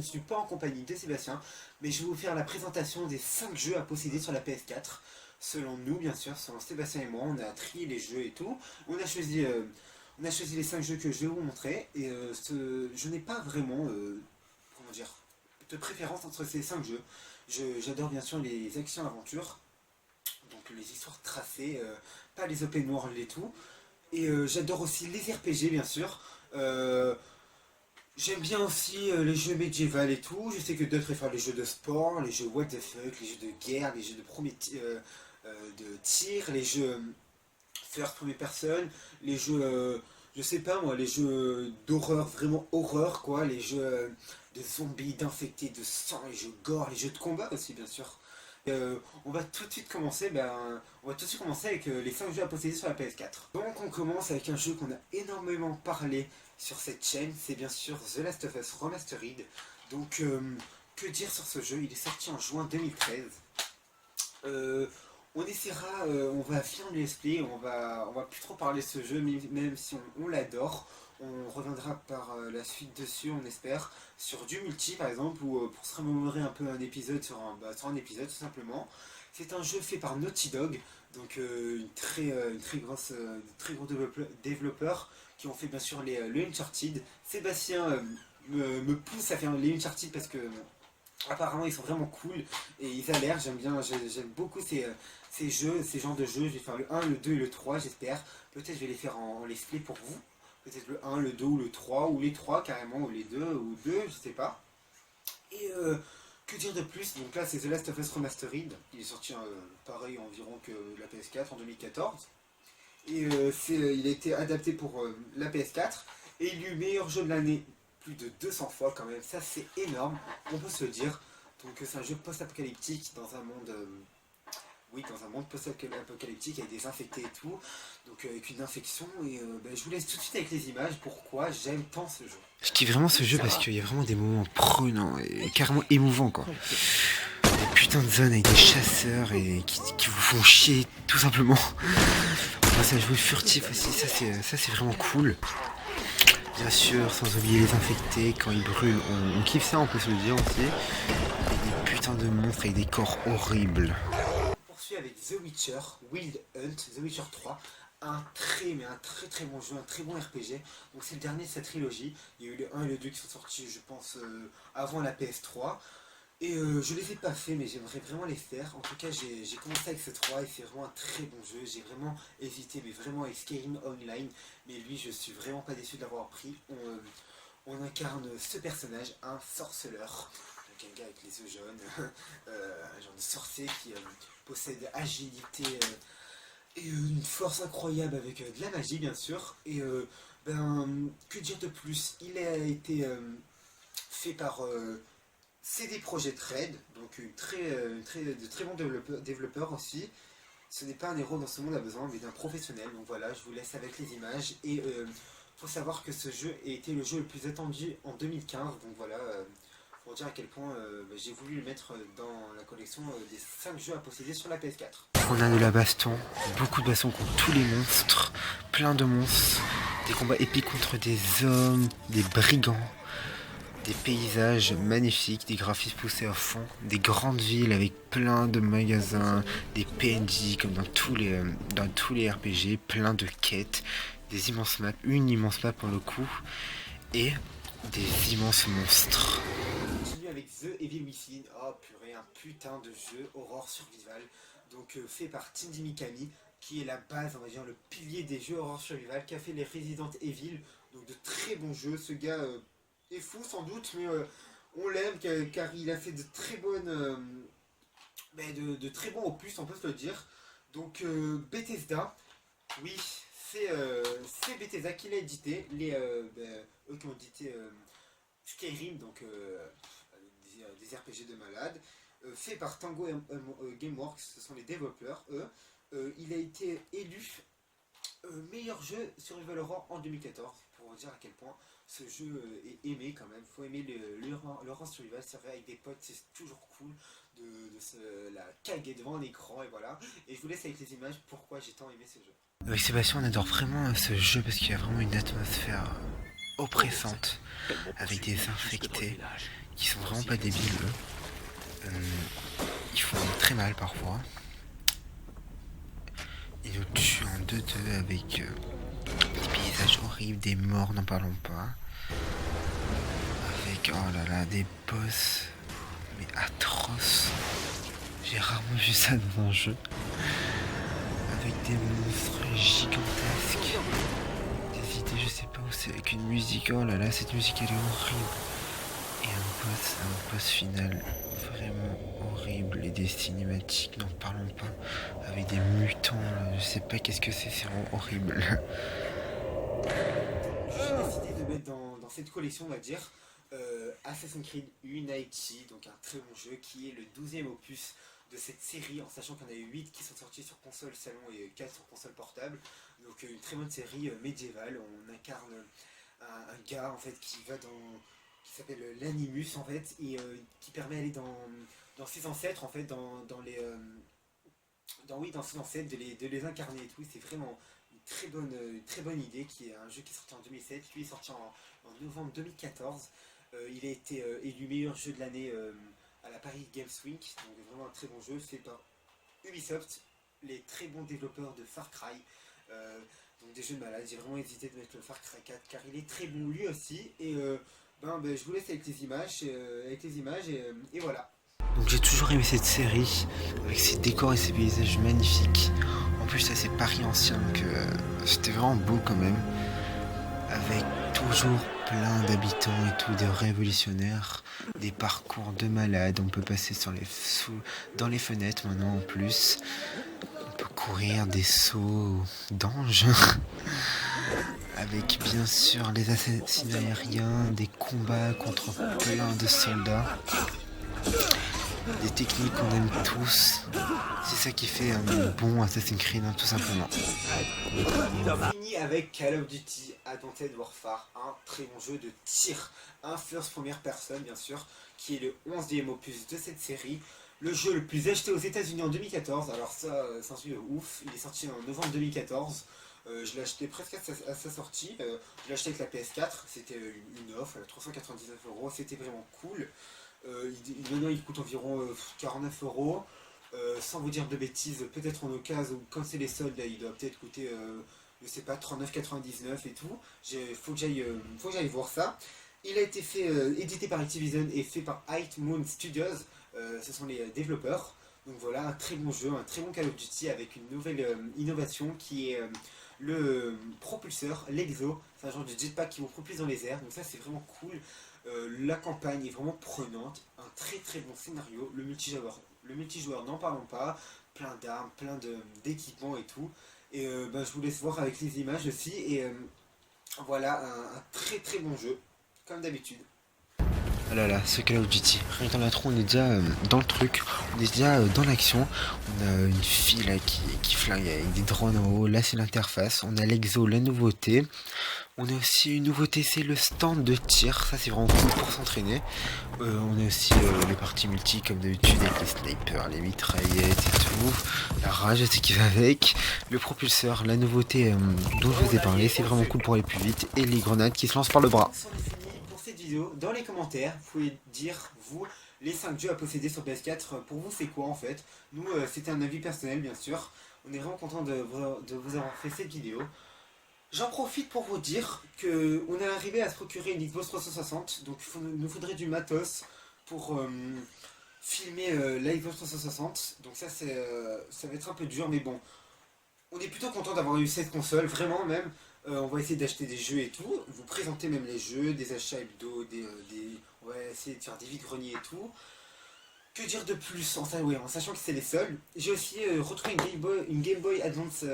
ne suis pas en compagnie de Sébastien, mais je vais vous faire la présentation des 5 jeux à posséder sur la PS4. Selon nous, bien sûr, selon Sébastien et moi, on a trié les jeux et tout. On a choisi les 5 jeux que je vais vous montrer. Et je n'ai pas vraiment, comment dire, de préférence entre ces 5 jeux. J'adore bien sûr les actions-aventures, donc les histoires tracées, pas les open world et tout. Et j'adore aussi les RPG, bien sûr. Euh, J'aime bien aussi les jeux médiévaux et tout. Je sais que d'autres préfèrent les jeux de sport, les jeux what the fuck, les jeux de guerre, les jeux de de tir, les jeux first première personne, les jeux, je sais pas moi, les jeux d'horreur, vraiment horreur quoi, les jeux de zombies, d'infectés, de sang, les jeux gore, les jeux de combat aussi bien sûr. On va tout de suite commencer, on va tout de suite commencer avec les 5 jeux à posséder sur la PS4. Donc on commence avec un jeu qu'on a énormément parlé sur cette chaîne, c'est bien sûr The Last of Us Remastered. Donc que dire sur ce jeu? Il est sorti en juin 2013. On essaiera, on va finir le let's play, on va plus trop parler de ce jeu, même si on l'adore. On reviendra par la suite dessus, on espère, sur du multi par exemple, ou pour se remémorer un peu un épisode sur un épisode tout simplement. C'est un jeu fait par Naughty Dog, donc une très gros développeur qui ont fait bien sûr le Uncharted. Sébastien me pousse à faire les Uncharted parce que apparemment ils sont vraiment cool et ils alertent, j'aime beaucoup ces jeux, ces genres de jeux. Je vais faire le 1, le 2 et le 3 j'espère. Peut-être je vais les faire en let's play pour vous. Peut-être le 1, le 2 ou le 3 ou les 3 carrément, ou les 2 ou 2 je sais pas. Et que dire de plus? Donc là c'est The Last of Us Remastered. Il est sorti pareil environ que la PS4 en 2014. Et il a été adapté pour la PS4. Et il est eu meilleur jeu de l'année plus de 200 fois quand même. Ça c'est énorme, on peut se le dire. Donc c'est un jeu post-apocalyptique dans un monde... oui, dans un monde post-apocalyptique avec des infectés et tout, donc avec une infection, et je vous laisse tout de suite avec les images, pourquoi j'aime tant ce jeu. Je kiffe vraiment ce jeu parce qu'il y a vraiment des moments prenants et carrément émouvants quoi. Des putains de zones avec des chasseurs et qui vous font chier tout simplement. Enfin, ça joue furtif aussi, ça c'est vraiment cool. Bien sûr, sans oublier les infectés, quand ils brûlent, on kiffe ça, on peut se le dire aussi. Et des putains de monstres avec des corps horribles. On poursuit avec The Witcher, Wild Hunt, The Witcher 3, un très bon jeu, un très bon RPG. Donc c'est le dernier de cette trilogie. Il y a eu le 1 et le 2 qui sont sortis, je pense, avant la PS3. Et je les ai pas fait, mais j'aimerais vraiment les faire. En tout cas, j'ai commencé avec ce 3 et c'est vraiment un très bon jeu. J'ai vraiment hésité, mais vraiment avec Skyrim Online. Mais lui, je suis vraiment pas déçu de l'avoir pris. On incarne ce personnage, un sorceleur. Donc un gars avec les yeux jaunes, un genre de sorcier qui possède agilité et une force incroyable avec de la magie, bien sûr. Et que dire de plus? Il a été fait par... CD Projekt Red, donc de très bons développeurs aussi. Ce n'est pas un héros dans ce monde à besoin, mais d'un professionnel. Donc voilà, je vous laisse avec les images. Et faut savoir que ce jeu a été le jeu le plus attendu en 2015. Donc voilà, pour dire à quel point j'ai voulu le mettre dans la collection des 5 jeux à posséder sur la PS4. On a de la baston, beaucoup de baston contre tous les monstres, plein de monstres, des combats épiques contre des hommes, des brigands. Des paysages magnifiques, des graphismes poussés à fond, des grandes villes avec plein de magasins, des PNJ comme dans tous les RPG, plein de quêtes, des immenses maps, une immense map pour le coup, et des immenses monstres. On continue avec The Evil Within. Oh purée, un putain de jeu horror survival, donc fait par Shinji Mikami, qui est la base, on va dire le pilier des jeux horror survival, qui a fait les Resident Evil, donc de très bons jeux. Ce gars est fou sans doute, mais on l'aime car il a fait de très bonnes, de très bons opus, on peut se le dire. Donc Bethesda, oui, c'est Bethesda qui l'a édité, eux qui ont édité Skyrim, donc des RPG de malades, fait par Tango Gameworks, ce sont les développeurs, eux. Il a été élu meilleur jeu survival horror en 2014, pour vous dire à quel point ce jeu est aimé quand même. Faut aimer l'horror survival, c'est vrai, avec des potes, c'est toujours cool la caguer devant un écran, et voilà. Et je vous laisse avec les images pourquoi j'ai tant aimé ce jeu. Avec Sébastien, on adore vraiment ce jeu parce qu'il y a vraiment une atmosphère oppressante, avec des infectés qui sont vraiment pas débiles, ils font très mal parfois. Ils nous tuent en 2-2 avec des paysages horribles, des morts, n'en parlons pas. Avec, oh là là, des boss, mais atroces. J'ai rarement vu ça dans un jeu. Avec des monstres gigantesques. Des idées, je sais pas où c'est, avec une musique, oh là là, cette musique elle est horrible. Et un boss final vraiment horrible, et des cinématiques, n'en parlons pas, avec des mutants, là, je sais pas qu'est-ce que c'est vraiment horrible. J'ai décidé de mettre dans cette collection, on va dire, Assassin's Creed Unity, donc un très bon jeu qui est le 12e opus de cette série, en sachant qu'il y en a eu 8 qui sont sortis sur console salon et 4 sur console portable. Donc une très bonne série médiévale. On incarne un gars en fait qui s'appelle l'Animus en fait et qui permet d'aller dans ses ancêtres en fait dans ses ancêtres de les incarner et tout. C'est vraiment une très bonne idée qui est un jeu qui est sorti en 2007. Lui est sorti en novembre 2014. Il a été élu meilleur jeu de l'année à la Paris Games Week, donc vraiment un très bon jeu fait par Ubisoft, les très bons développeurs de Far Cry. Donc des jeux de malade, j'ai vraiment hésité de mettre le Far Cry 4 car il est très bon lui aussi. Et je vous laisse avec les images, et voilà. Donc j'ai toujours aimé cette série, avec ses décors et ses paysages magnifiques. En plus ça c'est Paris ancien, donc c'était vraiment beau quand même. Avec toujours plein d'habitants et tout, des révolutionnaires, des parcours de malades, on peut passer dans les fenêtres maintenant en plus. On peut courir des sauts d'anges. Avec bien sûr les assassinats aériens, des combats contre plein de soldats. Des techniques qu'on aime tous. C'est ça qui fait un bon Assassin's Creed, tout simplement. On finit avec Call of Duty Advanced Warfare, un très bon jeu de tir, un first première personne bien sûr, qui est le 11e opus de cette série. Le jeu le plus acheté aux États-Unis en 2014, alors ça, c'est un jeu de ouf, il est sorti en novembre 2014. Je l'ai acheté presque à sa sortie. Je l'ai acheté avec la PS4, c'était une offre à 399€, c'était vraiment cool. Maintenant il coûte environ 49€. Sans vous dire de bêtises, peut-être en occasion, ou quand c'est les soldes, il doit peut-être coûter, je sais pas, 39,99€ et tout. Faut que j'aille voir ça. Il a été édité par Activision et fait par High Moon Studios. Ce sont les développeurs. Donc voilà, un très bon jeu, un très bon Call of Duty avec une nouvelle innovation qui est le propulseur, l'Exo. C'est un genre de jetpack qui vous propulse dans les airs. Donc ça c'est vraiment cool. La campagne est vraiment prenante, un très très bon scénario, le multijoueur n'en parlons pas, plein d'armes, d'équipements et tout. Et je vous laisse voir avec les images aussi. Et voilà, un très très bon jeu, comme d'habitude. Ah là là, ce Call of Duty. Rien que dans l'intro, on est déjà dans le truc, on est déjà dans l'action. On a une fille là qui flingue avec des drones en haut. Là, c'est l'interface. On a l'Exo, la nouveauté. On a aussi une nouveauté, c'est le stand de tir. Ça, c'est vraiment cool pour s'entraîner. On a aussi les parties multi, comme d'habitude, avec les snipers, les mitraillettes et tout. La rage, c'est qui va avec. Le propulseur, la nouveauté dont je vous ai parlé, c'est vraiment cool pour aller plus vite. Et les grenades qui se lancent par le bras. Pour cette vidéo, dans les commentaires, vous pouvez dire, vous, les 5 jeux à posséder sur PS4, pour vous c'est quoi en fait? Nous, c'était un avis personnel bien sûr. On est vraiment content de vous avoir fait cette vidéo. J'en profite pour vous dire qu'on est arrivé à se procurer une Xbox 360, donc il nous faudrait du matos pour filmer la Xbox 360. Donc ça va être un peu dur, mais bon, on est plutôt content d'avoir eu cette console, vraiment même. On va essayer d'acheter des jeux et tout, vous présenter même les jeux, des achats hebdo, on va essayer de faire des vides-greniers et tout. Que dire de plus en sachant que c'est les seuls. J'ai aussi retrouvé une Game Boy Advance,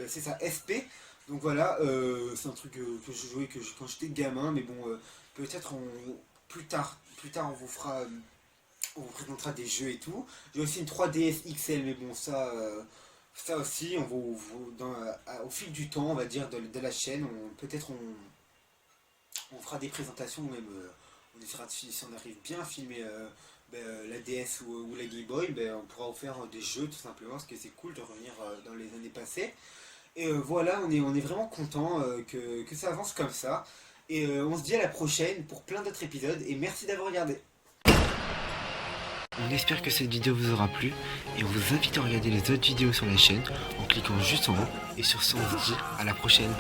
c'est ça, SP. Donc voilà, c'est un truc que je jouais quand j'étais gamin, mais bon, peut-être plus tard on vous présentera des jeux et tout. J'ai aussi une 3DS XL, mais bon, ça aussi, au fil du temps, on va dire, de la chaîne, peut-être on fera des présentations, même on essaiera si on arrive bien à filmer la DS ou la Game Boy, on pourra vous faire des jeux tout simplement, parce que c'est cool de revenir dans les années passées. Et voilà, on est vraiment content que ça avance comme ça. Et on se dit à la prochaine pour plein d'autres épisodes. Et merci d'avoir regardé. On espère que cette vidéo vous aura plu et on vous invite à regarder les autres vidéos sur la chaîne en cliquant juste en haut. Et sur ce, on se dit à la prochaine.